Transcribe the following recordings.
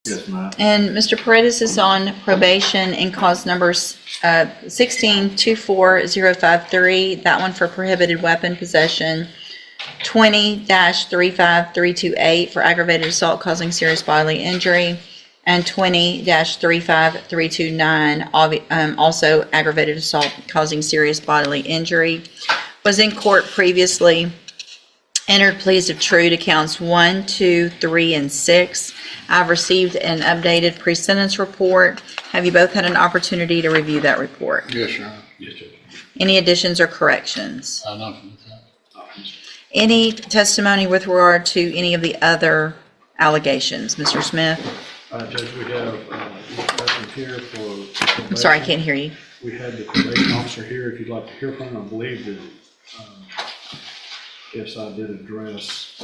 Yes, ma'am. And Mr. Paredes is on probation in cause numbers 16-24053, that one for prohibited weapon possession, 20-35328 for aggravated assault causing serious bodily injury, and 20-35329, also aggravated assault causing serious bodily injury. Was in court previously, entered pleas of true to counts 1, 2, 3, and 6. I've received an updated pre-sentence report. Have you both had an opportunity to review that report? Yes, Your Honor. Yes, Judge. Any additions or corrections? Nothing with that. Any testimony with regard to any of the other allegations? Mr. Smith? Judge, we have Mr. Evans here for. I'm sorry, I can't hear you. We had the probation officer here, if you'd like to hear from him. I believe that, yes, I did address.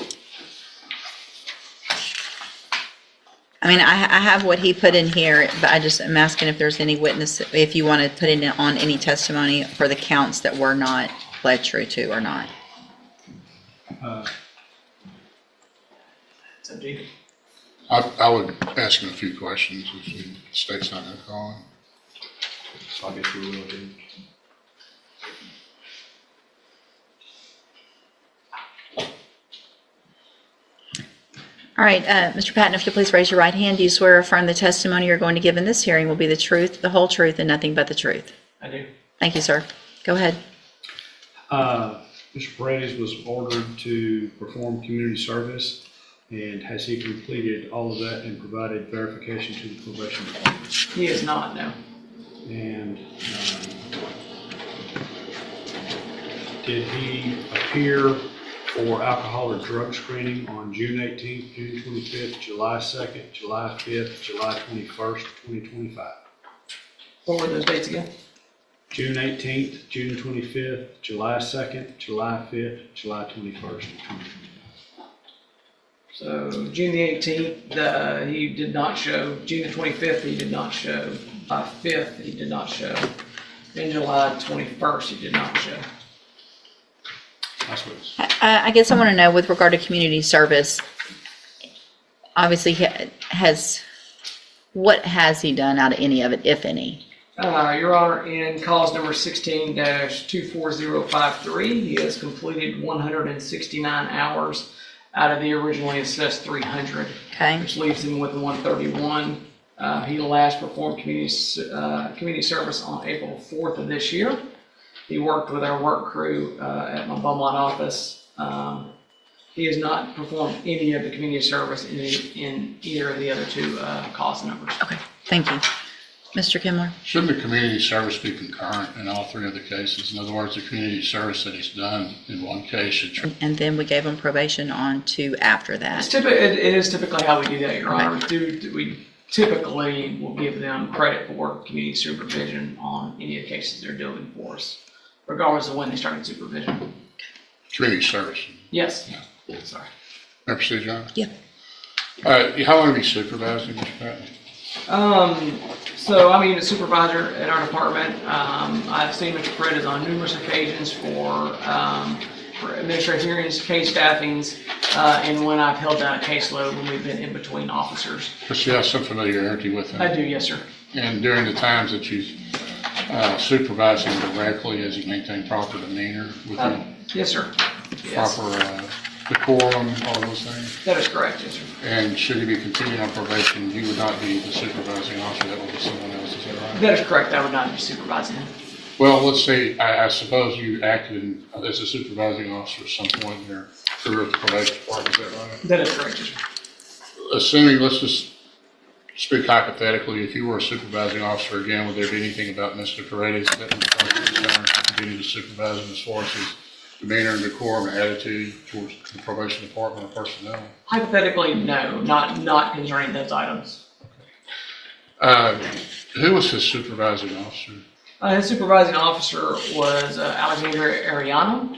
I mean, I have what he put in here, but I just am asking if there's any witness, if you want to put in on any testimony for the counts that were not pled true to or not. It's up to you. I would ask him a few questions if the state's not going to call him. So I guess we will do. All right, Mr. Patton, if you'll please raise your right hand. Do you swear or affirm the testimony you're going to give in this hearing will be the truth, the whole truth, and nothing but the truth? I do. Thank you, sir. Go ahead. Mr. Paredes was ordered to perform community service, and has he completed all of that and provided verification to the probation department? He is not, no. And did he appear for alcohol or drug screening on June 18th, June 25th, July 2nd, July 5th, July 21st, 2025? What were those dates again? June 18th, June 25th, July 2nd, July 5th, July 21st, 2025. So June the 18th, he did not show. June the 25th, he did not show. July 5th, he did not show. And July 21st, he did not show. That's what it's. I guess I want to know with regard to community service, obviously what has he done out of any of it, if any? Your Honor, in cause number 16-24053, he has completed 169 hours out of the originally assessed 300, Okay. which leaves him with 131. He last performed community service on April 4th of this year. He worked with our work crew at my Beaumont office. He has not performed any of the community service in either of the other two cause numbers. Okay, thank you. Mr. Kimler? Shouldn't the community service be concurrent in all three of the cases? In other words, the community service that he's done in one case should. And then we gave him probation on two after that. It is typically how we do that, Your Honor. We typically will give them credit for community supervision on any of the cases they're doing for us, regardless of when they started supervision. Community service. Yes. Yeah. Sorry. May I proceed, John? Yeah. How long have you supervised him, Mr. Patton? So I'm a supervisor at our department. I've seen Mr. Paredes on numerous occasions for administrative hearings, case staffings, and when I've held down a caseload when we've been in between officers. But you have some familiarity with him? I do, yes, sir. And during the times that you supervised him directly, has he maintained proper demeanor with him? Yes, sir. Yes. Proper decorum, all those things? That is correct, yes, sir. And should he be continuing on probation, he would not be the supervising officer, that would be someone else, is that right? That is correct. I would not be supervising him. Well, let's say, I suppose you acted as a supervising officer at some point in your career at the probation department, is that right? That is correct, yes, sir. Assuming, let's just speak hypothetically, if you were a supervising officer again, would there be anything about Mr. Paredes that would cause concern to continue to supervise him as far as his demeanor and decorum and attitude towards the probation department or personnel? Hypothetically, no, not concerning those items. Who was his supervising officer? His supervising officer was Alexandra Ariano.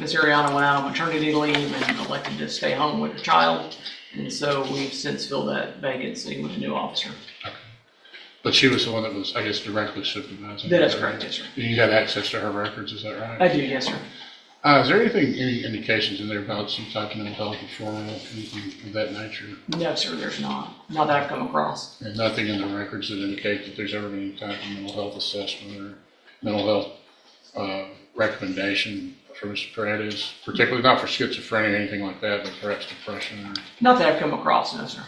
Ms. Ariano went out on maternity leave and elected to stay home with her child, and so we've since filled that vacancy with a new officer. Okay. But she was the one that was, I guess, directly supervising. That is correct, yes, sir. You had access to her records, is that right? I do, yes, sir. Is there anything, any indications in there about some type of mental health referral, anything of that nature? No, sir, there's not. Not that I've come across. And nothing in the records that indicate that there's ever been any type of mental health assessment or mental health recommendation for Mr. Paredes, particularly not for schizophrenia or anything like that, but perhaps depression or? Not that I've come across, no, sir.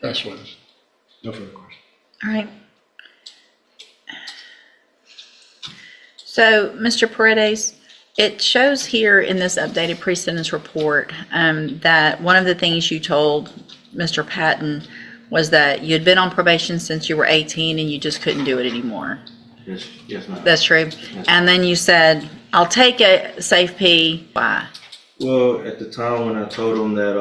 That's what it is. No further questions. All right. So, Mr. Paredes, it shows here in this updated pre-sentence report that one of the things you told Mr. Patton was that you had been on probation since you were 18 and you just couldn't do it anymore. Yes, ma'am. That's true. And then you said, I'll take a safe P. Why? Well, at the time when I told him that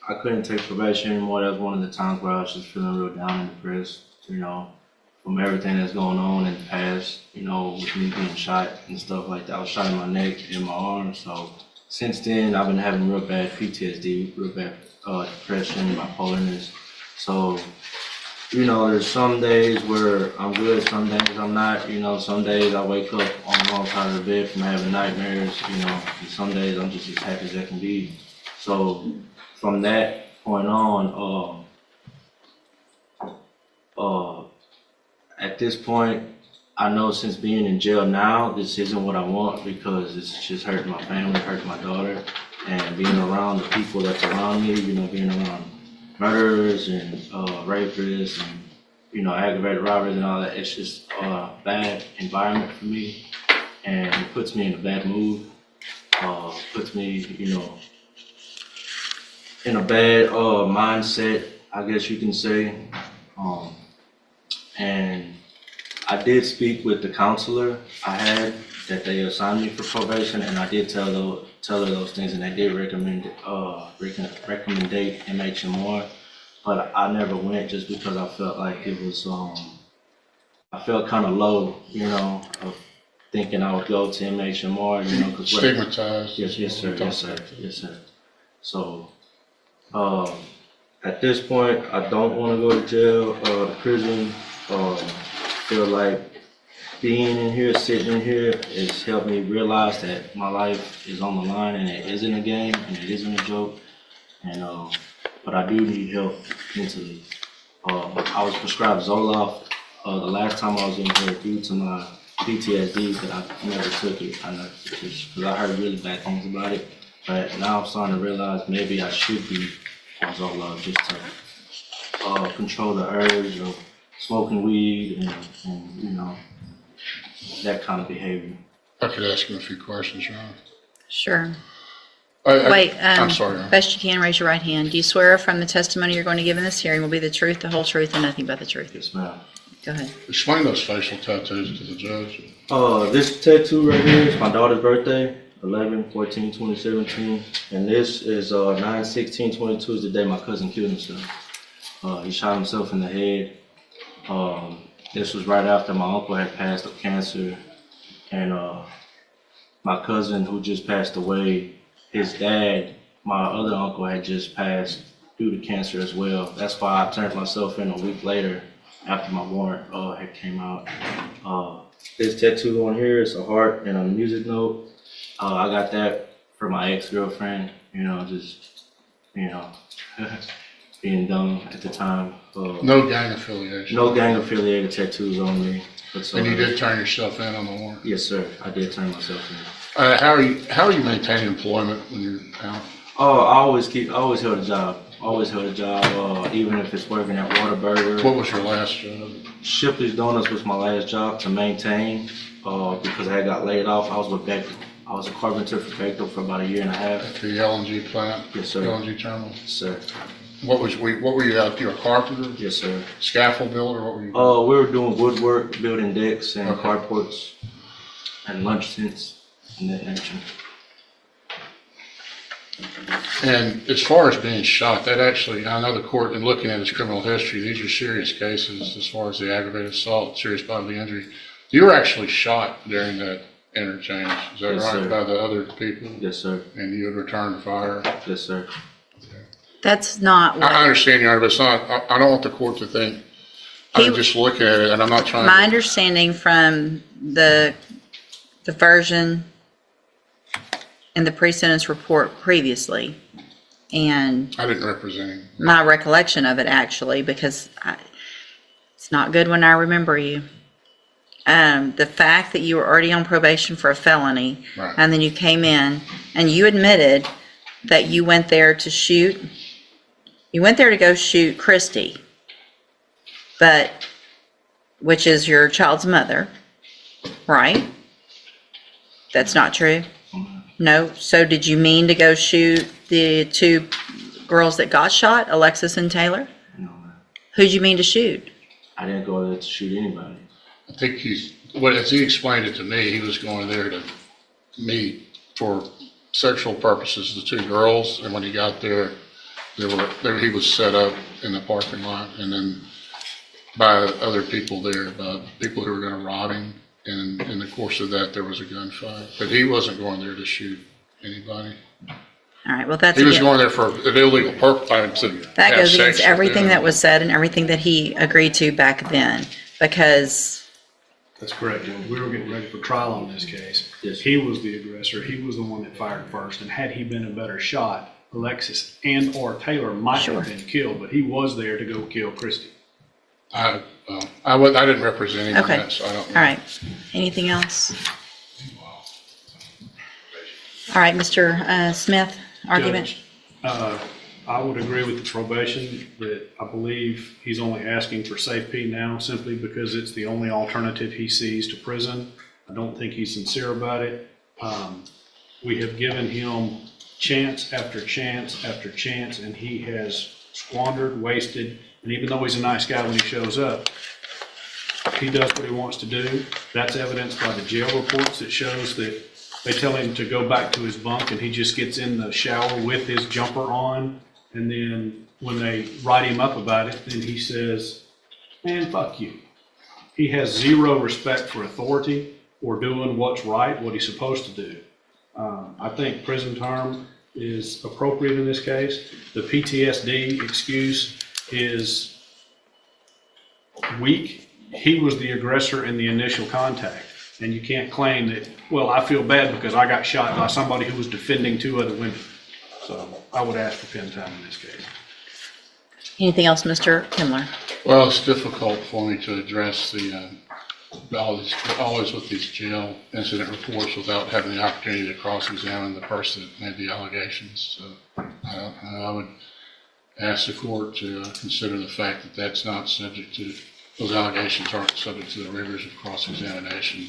I couldn't take probation anymore, that was one of the times where I was just feeling real down and depressed, you know, from everything that's going on in the past, you know, with me being shot and stuff like that. I was shot in my neck and my arm. So since then, I've been having real bad PTSD, real bad depression, bipolarness. So, you know, there's some days where I'm good, some days I'm not. You know, some days I wake up on the wrong side of the bed from having nightmares, you know, and some days I'm just as happy as I can be. So from that point on, at this point, I know since being in jail now, this isn't what I want because it's just hurting my family, hurting my daughter, and being around the people that's around me, you know, being around murderers and rapists and, you know, aggravated robberies and all that. It's just a bad environment for me, and it puts me in a bad mood. Puts me, you know, in a bad mindset, I guess you can say. And I did speak with the counselor I had that they assigned me for probation, and I did tell her those things, and they did recommend MHMR, but I never went just because I felt like it was I felt kind of low, you know, of thinking I would go to MHMR, you know, because Stigmatized. yes, sir. So at this point, I don't want to go to jail or to prison. Feel like being in here, sitting in here, has helped me realize that my life is on the line and it isn't a game and it isn't a joke. And but I do need help mentally. I was prescribed Zoloft the last time I was in here due to my PTSD, but I never took it. I never, just because I heard really bad things about it. But now I'm starting to realize maybe I should be on Zoloft just to control the urge of smoking weed and you know, that kind of behavior. I could ask him a few questions, Ron. Sure. I'm Wait, sorry, Ron. best you can, raise your right hand. Do you swear from the testimony you're going to give in this hearing will be the truth, the whole truth, and nothing but the truth? Yes, ma'am. Go ahead. Explain those facial tattoos to the judge. This tattoo right here is my daughter's birthday, 11/14/2017, and this is 9/16/22 is the day my cousin killed himself. He shot himself in the head. This was right after my uncle had passed of cancer, and my cousin who just passed away, his dad, my other uncle, had just passed due to cancer as well. That's why I turned myself in a week later after my warrant had came out. This tattoo on here is a heart and a music note. I got that for my ex-girlfriend, you know, just, you know, being dumb at the time. No gang affiliation. No gang affiliated tattoos on me. And you did turn yourself in on the warrant? Yes, sir. I did turn myself in. How are you maintaining employment when you're out? I always held a job. Even if it's working at Whataburger. What was your last job? Shipley's Donuts was my last job to maintain, because I got laid off. I was with Bechtel. I was a carpenter for Bechtel for about 1.5 years. At the LNG plant? Yes, sir. LNG terminal? Yes, sir. What were you out? You were a carpenter? Yes, sir. Scaffold builder? What were you? We were doing woodwork, building decks and Okay. carports and lunch tents and that nature. And as far as being shot, that actually, I know the court, in looking at his criminal history, these are serious cases as far as the aggravated assault, serious bodily injury. You were actually shot during that interchange, is that Yes, right, sir. by the other people? Yes, sir. And you had returned fire? Yes, sir. That's not what. I understand, Your Honor, but it's not, I don't want the court to think I'm just looking at it, and I'm not trying My to, understanding from the version in the pre-sentence report previously, and I didn't represent him. my recollection of it actually, because it's not good when I remember you. The fact that you were already on probation for a felony, Right. and then you came in and you admitted that you went there to shoot, you went there to go shoot Christy, which is your child's mother, right? That's not true? No? So did you mean to go shoot the two girls that got shot, Alexis and Taylor? No, man. Who'd you mean to shoot? I didn't go there to shoot anybody. I think as he explained it to me, he was going there to meet for sexual purposes the two girls, and when he got there, he was set up in the parking lot, and then by other people there, by people who were gonna rob him, and in the course of that, there was a gunfight. But he wasn't going there to shoot anybody. All right, well, that's. He was going there for an illegal purpose, to That have goes sex against with everything them. that was said and everything that he agreed to back then, because, That's correct, Judge. We were getting ready for trial on this case. Yes. He was the aggressor. He was the one that fired first, and had he been a better shot, Alexis and or Taylor might Sure. have been killed, but he was there to go kill Christy. I didn't represent him in Okay. that, so I don't know. all right. Anything else? All right, Mr. Smith, argument? Judge, I would agree with the probation that I believe he's only asking for safety now simply because it's the only alternative he sees to prison. I don't think he's sincere about it. We have given him chance after chance after chance, and he has squandered, wasted, and even though he's a nice guy when he shows up, he does what he wants to do. That's evidenced by the jail reports that shows that they tell him to go back to his bunk and he just gets in the shower with his jumper on. And then when they write him up about it, then he says, man, fuck you. He has zero respect for authority or doing what's right, what he's supposed to do. I think prison term is appropriate in this case. The PTSD excuse is weak. He was the aggressor in the initial contact. And you can't claim that, well, I feel bad because I got shot by somebody who was defending two other women. So I would ask for pen time in this case. Anything else, Mr. Kimler? Well, it's difficult for me to address always with these jail incident reports without having the opportunity to cross-examine the person that made the allegations. So I would ask the court to consider the fact that that's not subject to, those allegations aren't subject to the rigors of cross-examination.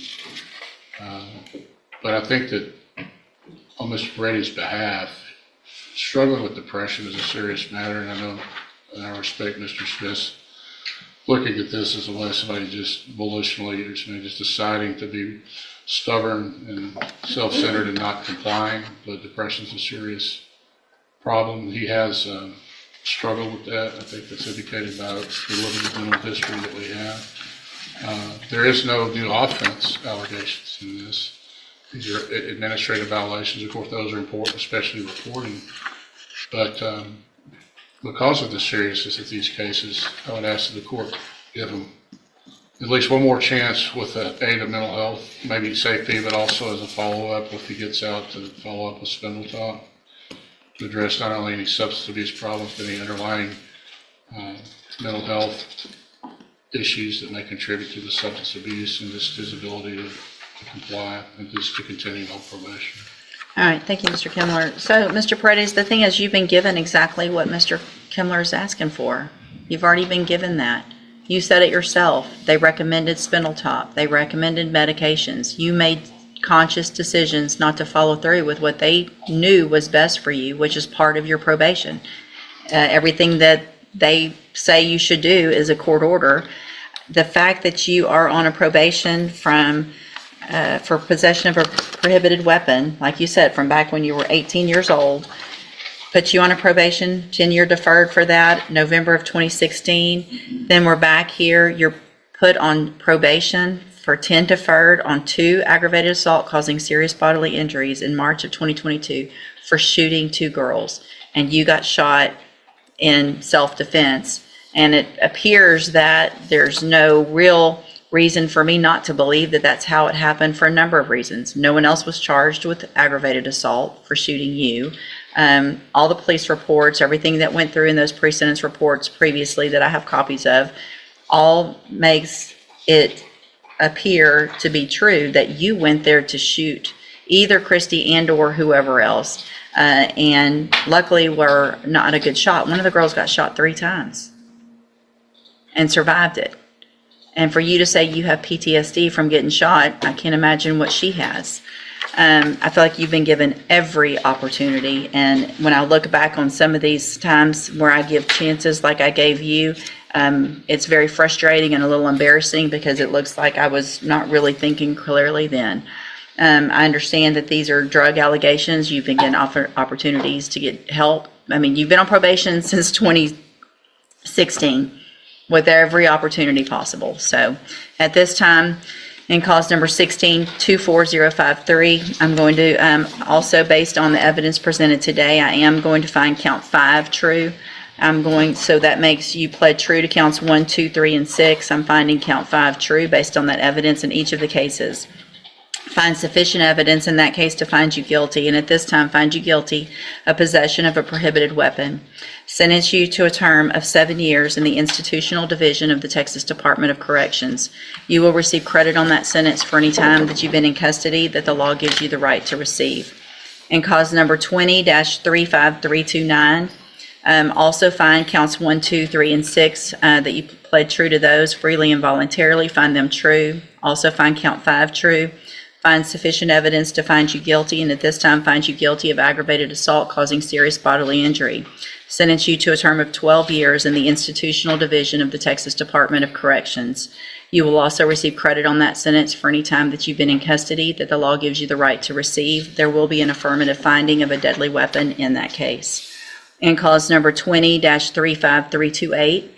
But I think that on Mr. Brady's behalf, struggling with depression is a serious matter, and I know, and I respect Mr. Smith's looking at this as a way somebody just volitionally, or somebody just deciding to be stubborn and self-centered and not complying, but depression's a serious problem. He has struggled with that. I think that's indicated by the limited mental history that we have. There is no new offense allegations in this. These are administrative violations. Of course, those are important, especially reporting. But because of the seriousness of these cases, I would ask that the court give him at least one more chance with the aid of mental health, maybe safety, but also as a follow-up if he gets out, to follow up with Spindletop to address not only any substance abuse problems, but any underlying mental health issues that may contribute to the substance abuse and just his ability to comply and just to continue on probation. All right, thank you, Mr. Kimler. So, Mr. Paredes, the thing is, you've been given exactly what Mr. Kimler is asking for. You've already been given that. You said it yourself. They recommended Spindletop. They recommended medications. You made conscious decisions not to follow through with what they knew was best for you, which is part of your probation. Everything that they say you should do is a court order. The fact that you are on a probation for possession of a prohibited weapon, like you said, from back when you were 18 years old, put you on a probation, 10-year deferred for that, November of 2016. Then we're back here, you're put on probation for 10 deferred on 2 aggravated assault causing serious bodily injuries in March of 2022 for shooting 2 girls. And you got shot in self-defense. And it appears that there's no real reason for me not to believe that that's how it happened for a number of reasons. No one else was charged with aggravated assault for shooting you. All the police reports, everything that went through in those pre-sentence reports previously that I have copies of, all makes it appear to be true that you went there to shoot either Christy and or whoever else. And luckily were not a good shot. One of the girls got shot 3 times and survived it. And for you to say you have PTSD from getting shot, I can't imagine what she has. I feel like you've been given every opportunity. And when I look back on some of these times where I give chances like I gave you, it's very frustrating and a little embarrassing because it looks like I was not really thinking clearly then. I understand that these are drug allegations. You've been given opportunities to get help. I mean, you've been on probation since 2016 with every opportunity possible. So at this time, in cause number 16-24053, I'm going to, also based on the evidence presented today, I am going to find count 5 true. So that makes you pled true to counts 1, 2, 3, and 6. I'm finding count 5 true based on that evidence in each of the cases. Find sufficient evidence in that case to find you guilty, and at this time find you guilty of possession of a prohibited weapon. Sentence you to a term of 7 years in the institutional division of the Texas Department of Corrections. You will receive credit on that sentence for any time that you've been in custody that the law gives you the right to receive. In cause number 20-35329, also find counts 1, 2, 3, and 6 that you pled true to those freely and voluntarily. Find them true. Also find count 5 true. Find sufficient evidence to find you guilty, and at this time find you guilty of aggravated assault causing serious bodily injury. Sentence you to a term of 12 years in the institutional division of the Texas Department of Corrections. You will also receive credit on that sentence for any time that you've been in custody that the law gives you the right to receive. There will be an affirmative finding of a deadly weapon in that case. In cause number 20-35328,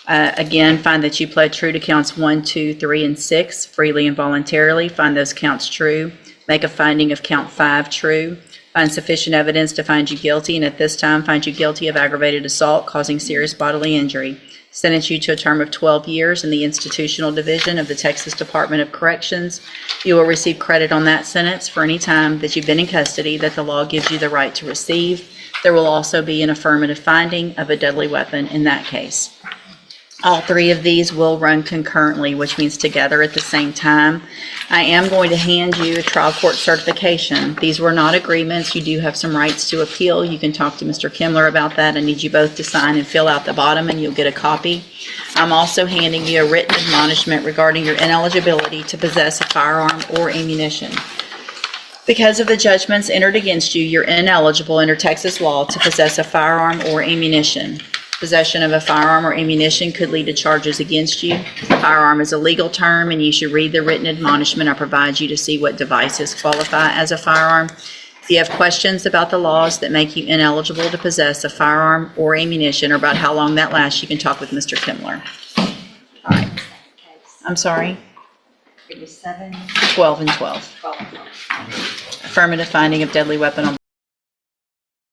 again, find that you pled true to counts 1, 2, 3, and 6 freely and voluntarily. Find those counts true. Make a finding of count 5 true. Find sufficient evidence to find you guilty, and at this time find you guilty of aggravated assault causing serious bodily injury. Sentence you to a term of 12 years in the institutional division of the Texas Department of Corrections. You will receive credit on that sentence for any time that you've been in custody that the law gives you the right to receive. There will also be an affirmative finding of a deadly weapon in that case. All 3 of these will run concurrently, which means together at the same time. I am going to hand you a trial court certification. These were not agreements. You do have some rights to appeal. You can talk to Mr. Kimler about that. I need you both to sign and fill out the bottom, and you'll get a copy. I'm also handing you a written admonishment regarding your ineligibility to possess a firearm or ammunition. Because of the judgments entered against you, you're ineligible under Texas law to possess a firearm or ammunition. Possession of a firearm or ammunition could lead to charges against you. Firearm is a legal term, and you should read the written admonishment I provide you to see what devices qualify as a firearm. If you have questions about the laws that make you ineligible to possess a firearm or ammunition, or about how long that lasts, you can talk with Mr. Kimler. All right. I'm sorry? It was 7, 12 and 12. 12. Affirmative finding of deadly weapon on